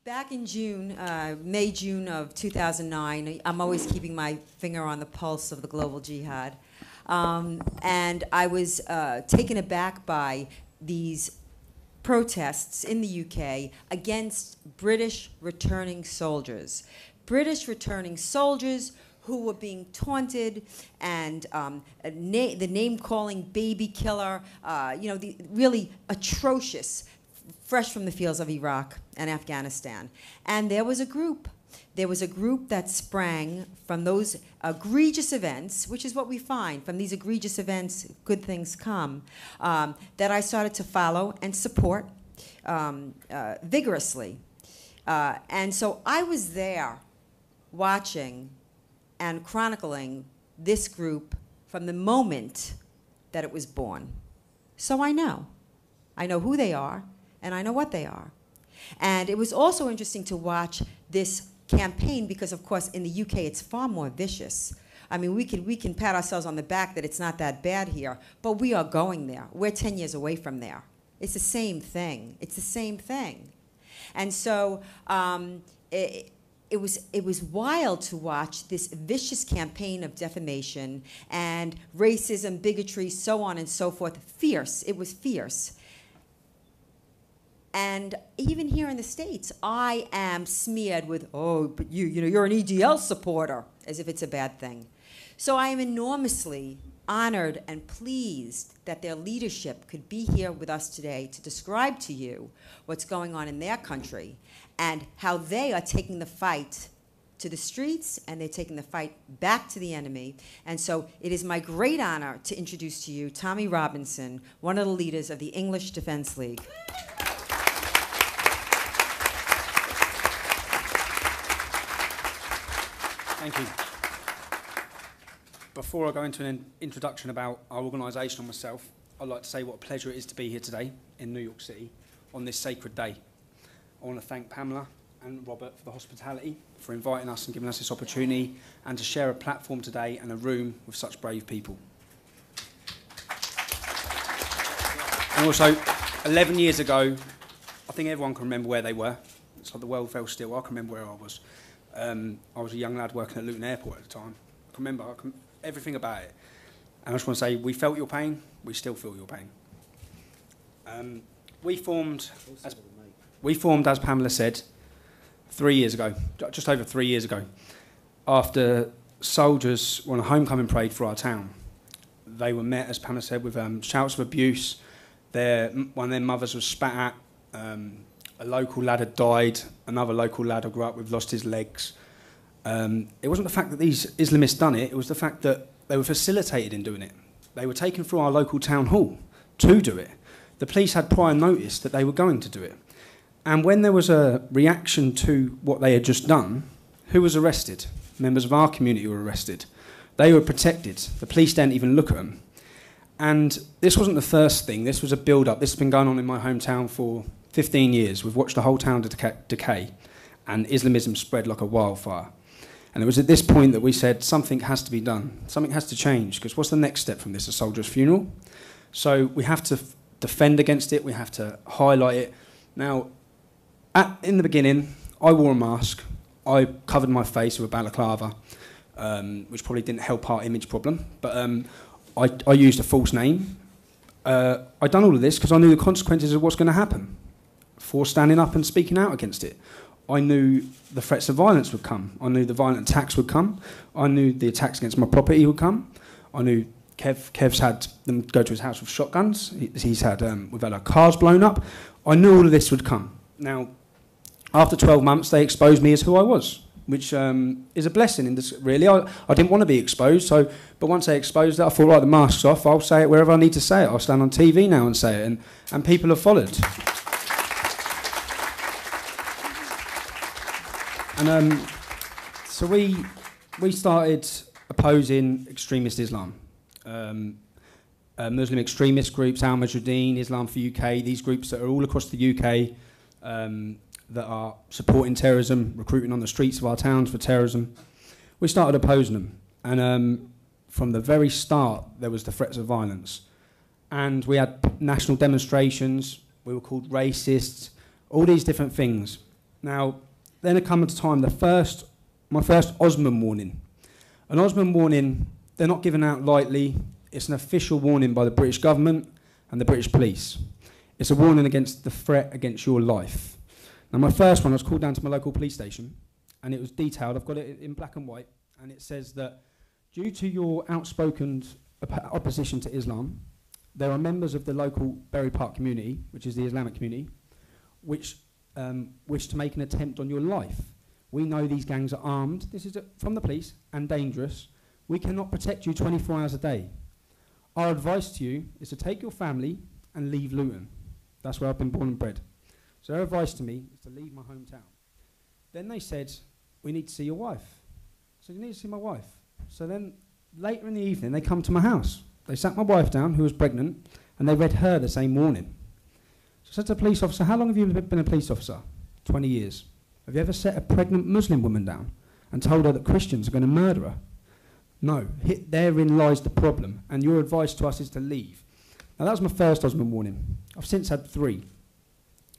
Back in June, May, June of 2009, I'm always keeping my finger on the pulse of the global jihad. And I was taken aback by these protests in the UK against British returning soldiers. British returning soldiers who were being taunted and the name-calling baby killer, the really atrocious, fresh from the fields of Iraq and Afghanistan. And there was a group that sprang from those egregious events, which is what we find. From these egregious events, good things come, that I started to follow and support vigorously. And so I was there watching and chronicling this group from the moment that it was born. So I know who they are, and I know what they are. And it was also interesting to watch this campaign because, of course, in the UK, it's far more vicious. I mean, we can pat ourselves on the back that it's not that bad here, but we are going there. We're 10 years away from there. It's the same thing. It's the same thing. And so it was wild to watch this vicious campaign of defamation and racism, bigotry, so on and so forth. Fierce. It was fierce. And even here in the States, I am smeared with, oh, but you're an EDL supporter, as if it's a bad thing. So I am enormously honored and pleased that their leadership could be here with us today to describe to you what's going on in their country and how they are taking the fight to the streets and they're taking the fight back to the enemy. And so it is my great honor to introduce to you Tommy Robinson, one of the leaders of the English Defense League. Thank you. Before I go into an introduction about our organisation and myself, I'd like to say what a pleasure it is to be here today in New York City on this sacred day. I want to thank Pamela and Robert for the hospitality, for inviting us and giving us this opportunity, and to share a platform today and a room with such brave people. And also, 11 years ago, I think everyone can remember where they were. It's like the world fell still. I can remember where I was. I was a young lad working at Luton Airport at the time. I can remember everything about it. And I just want to say, we felt your pain, we still feel your pain. We formed, as Pamela said, 3 years ago, just over 3 years ago, after soldiers were on a homecoming parade for our town. They were met, as Pamela said, with shouts of abuse. One of their mothers was spat at. A local lad had died. Another local lad I grew up with lost his legs. It wasn't the fact that these Islamists done it, it was the fact that they were facilitated in doing it. They were taken through our local town hall to do it. The police had prior notice that they were going to do it. And when there was a reaction to what they had just done, who was arrested? Members of our community were arrested. They were protected. The police didn't even look at them. And this wasn't the first thing. This was a build-up. This has been going on in my hometown for 15 years. We've watched the whole town decay, and Islamism spread like a wildfire. And it was at this point that we said something has to be done. Something has to change, because what's the next step from this? A soldier's funeral? So we have to defend against it. We have to highlight it. Now, in the beginning, I wore a mask. I covered my face with a balaclava, which probably didn't help our image problem. But I used a false name. I'd done all of this because I knew the consequences of what's going to happen for standing up and speaking out against it. I knew the threats of violence would come. I knew the violent attacks would come. I knew the attacks against my property would come. I knew Kev's had them go to his house with shotguns. We've had our cars blown up. I knew all of this would come. Now, after 12 months, they exposed me as who I was, which is a blessing in this, really. I didn't want to be exposed, but once they exposed it, I thought, right, the mask's off, I'll say it wherever I need to say it. I'll stand on TV now and say it, and people have followed. And so we started opposing extremist Islam. Muslim extremist groups, Al Mujahideen, Islam for UK, these groups that are all across the UK that are supporting terrorism, recruiting on the streets of our towns for terrorism. We started opposing them. And from the very start, there was the threats of violence. And we had national demonstrations. We were called racists, all these different things. Now, then it comes to time, my first Osman warning. An Osman warning, they're not given out lightly. It's an official warning by the British government and the British police. It's a warning against the threat against your life. Now, my first one, I was called down to my local police station, and it was detailed. I've got it in black and white, and it says that due to your outspoken opposition to Islam, there are members of the local Berry Park community, which is the Islamic community, which wish to make an attempt on your life. We know these gangs are armed, this is from the police, and dangerous. We cannot protect you 24 hours a day. Our advice to you is to take your family and leave Luton. That's where I've been born and bred. So their advice to me is to leave my hometown. Then they said, we need to see your wife. So you need to see my wife. So then later in the evening, they come to my house. They sat my wife down, who was pregnant, and they read her the same warning. So I said to the police officer, how long have you been a police officer? 20 years. Have you ever set a pregnant Muslim woman down and told her that Christians are going to murder her? No. Therein lies the problem, and your advice to us is to leave. Now, that was my first Osman warning. I've since had 3.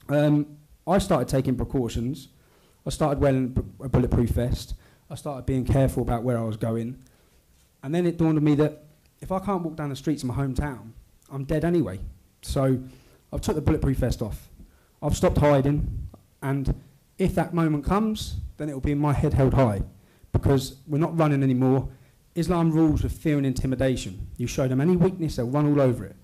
I started taking precautions. I started wearing a bulletproof vest. I started being careful about where I was going. And then it dawned on me that if I can't walk down the streets of my hometown, I'm dead anyway. So I've took the bulletproof vest off. I've stopped hiding. And if that moment comes, then it will be in my head held high. Because we're not running anymore. Islam rules with fear and intimidation. You show them any weakness, they'll run all over it.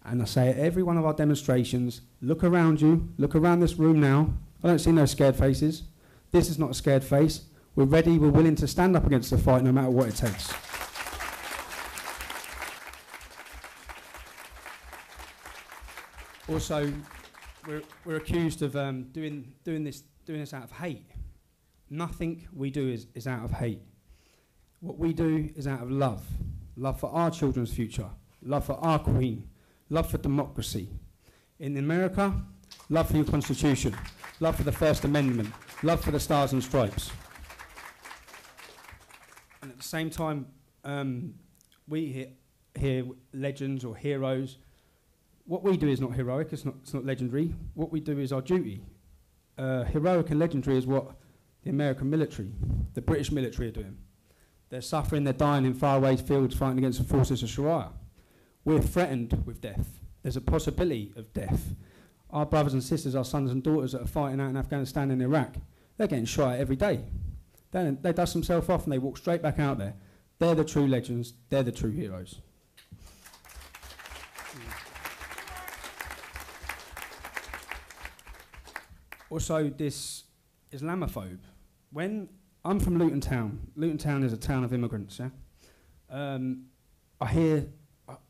And I say at every one of our demonstrations, look around you, look around this room now. I don't see no scared faces. This is not a scared face. We're ready, we're willing to stand up against the fight no matter what it takes. Also, we're accused of doing this out of hate. Nothing we do is out of hate. What we do is out of love. Love for our children's future. Love for our Queen. Love for democracy. In America, love for your Constitution. Love for the First Amendment. Love for the Stars and Stripes. And at the same time, we hear legends or heroes. What we do is not heroic, it's not legendary. What we do is our duty. Heroic and legendary is what the American military, the British military are doing. They're suffering, they're dying in faraway fields fighting against the forces of Sharia. We're threatened with death. There's a possibility of death. Our brothers and sisters, our sons and daughters that are fighting out in Afghanistan and Iraq, they're getting shot at every day. They dust themselves off and they walk straight back out there. They're the true legends, they're the true heroes. Also, this Islamophobe. When I'm from Luton Town. Luton Town is a town of immigrants, yeah? I hear,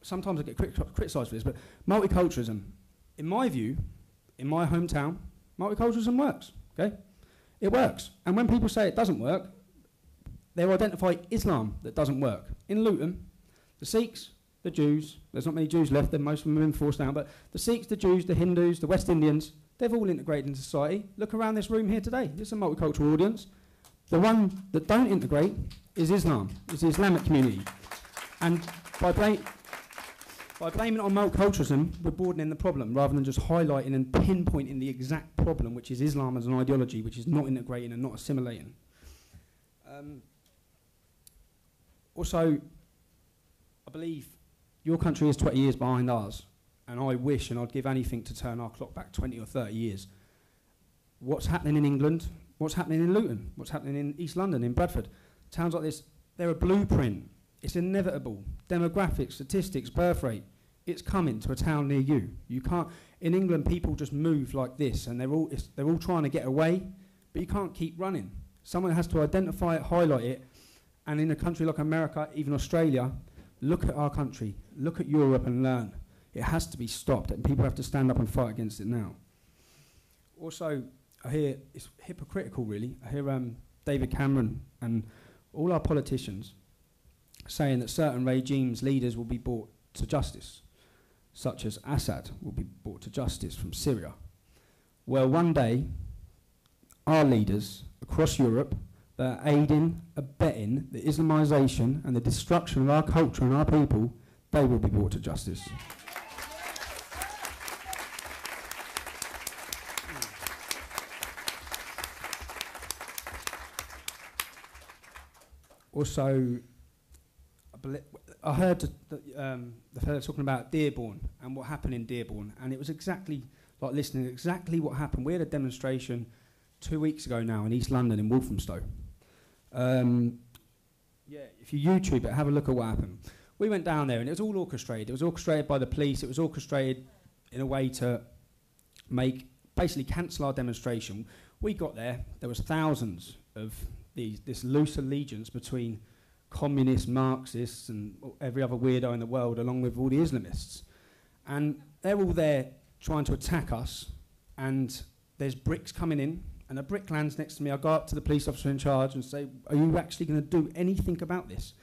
sometimes I get criticised for this, but multiculturalism, in my view, in my hometown, multiculturalism works, okay? It works. And when people say it doesn't work, they identify Islam that doesn't work. In Luton, the Sikhs, the Jews, there's not many Jews left, most of them have been forced out, but the Sikhs, the Jews, the Hindus, the West Indians, they've all integrated into society. Look around this room here today. This is a multicultural audience. The one that don't integrate is Islam, is the Islamic community. And by blaming it on multiculturalism, we're broadening the problem rather than just highlighting and pinpointing the exact problem, which is Islam as an ideology, which is not integrating and not assimilating. Also, I believe your country is 20 years behind ours, and I wish and I'd give anything to turn our clock back 20 or 30 years. What's happening in England? What's happening in Luton? What's happening in East London, in Bradford? Towns like this, they're a blueprint. It's inevitable. Demographics, statistics, birth rate. It's coming to a town near you. You can't. In England, people just move like this, and they're all trying to get away, but you can't keep running. Someone has to identify it, highlight it, and in a country like America, even Australia, look at our country, look at Europe, and learn. It has to be stopped, and people have to stand up and fight against it now. Also, I hear it's hypocritical, really. I hear David Cameron and all our politicians saying that certain regimes' leaders will be brought to justice, such as Assad will be brought to justice from Syria. Well, one day, our leaders across Europe that are aiding, abetting the Islamization and the destruction of our culture and our people, they will be brought to justice. also, I heard the fellow talking about Dearborn and what happened in Dearborn, and it was exactly like listening to exactly what happened. We had a demonstration 2 weeks ago now in East London in Walthamstow. Yeah, if you YouTube it, have a look at what happened. We went down there and it was all orchestrated. It was orchestrated by the police. It was orchestrated in a way to basically cancel our demonstration. We got there was thousands of this loose allegiance between communists, Marxists and every other weirdo in the world, along with all the Islamists. And they're all there trying to attack us, and there's bricks coming in, and a brick lands next to me. I go up to the police officer in charge and say, are you actually going to do anything about this?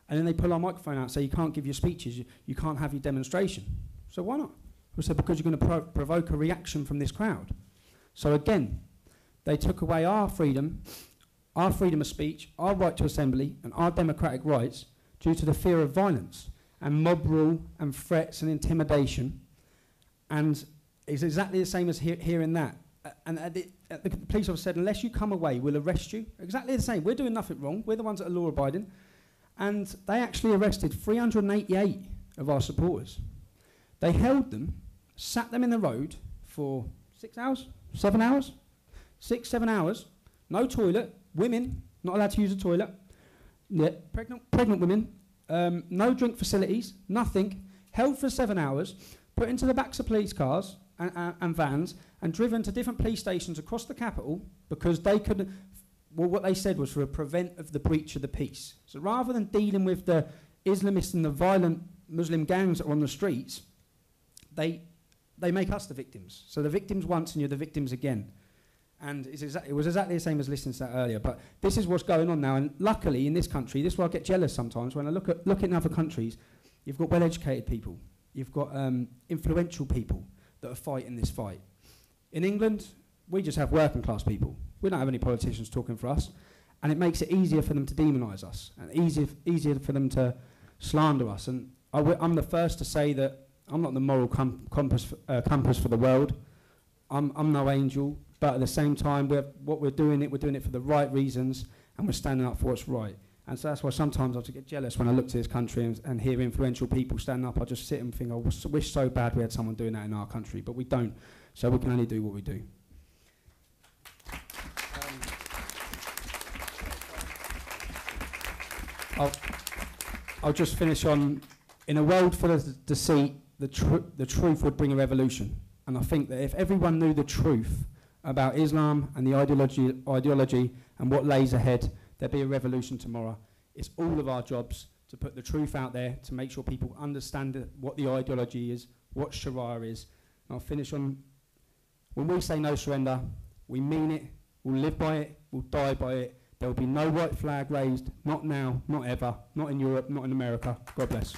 And then they pull our microphone out and say, you can't give your speeches, you can't have your demonstration. So why not? We said, because you're going to provoke a reaction from this crowd. So again, they took away our freedom of speech, our right to assembly, and our democratic rights due to the fear of violence and mob rule and threats and intimidation. And it's exactly the same as hearing that. And the police officer said, unless you come away, we'll arrest you. Exactly the same. We're doing nothing wrong. We're the ones that are law-abiding. And they actually arrested 388 of our supporters. They held them, sat them in the road for 6 hours, 7 hours, 6, 7 hours, no toilet, women not allowed to use the toilet, yeah, pregnant women, no drink facilities, nothing, held for 7 hours, put into the backs of police cars and vans and driven to different police stations across the capital because they couldn't, well, what they said was for a prevent of the breach of the peace. So rather than dealing with the Islamists and the violent Muslim gangs that are on the streets, they make us the victims. So the victims once and you're the victims again. And it was exactly the same as listening to that earlier. But this is what's going on now. And luckily in this country, this is why I get jealous sometimes when I look at other countries, you've got well-educated people. You've got influential people that are fighting this fight. In England, we just have working class people. We don't have any politicians talking for us. And it makes it easier for them to demonise us and easier for them to slander us. And I'm the first to say that I'm not the moral compass for the world. I'm no angel. But at the same time, we're doing it for the right reasons, and we're standing up for what's right. And so that's why sometimes I just get jealous when I look to this country and hear influential people stand up. I just sit and think, I wish so bad we had someone doing that in our country, but we don't. So we can only do what we do. I'll just finish on, in a world full of deceit, the truth would bring a revolution. And I think that if everyone knew the truth about Islam and the ideology and what lays ahead, there'd be a revolution tomorrow. It's all of our jobs to put the truth out there, to make sure people understand what the ideology is, what Sharia is. And I'll finish on, when we say no surrender, we mean it, we'll live by it, we'll die by it. There will be no white flag raised, not now, not ever, not in Europe, not in America. God bless.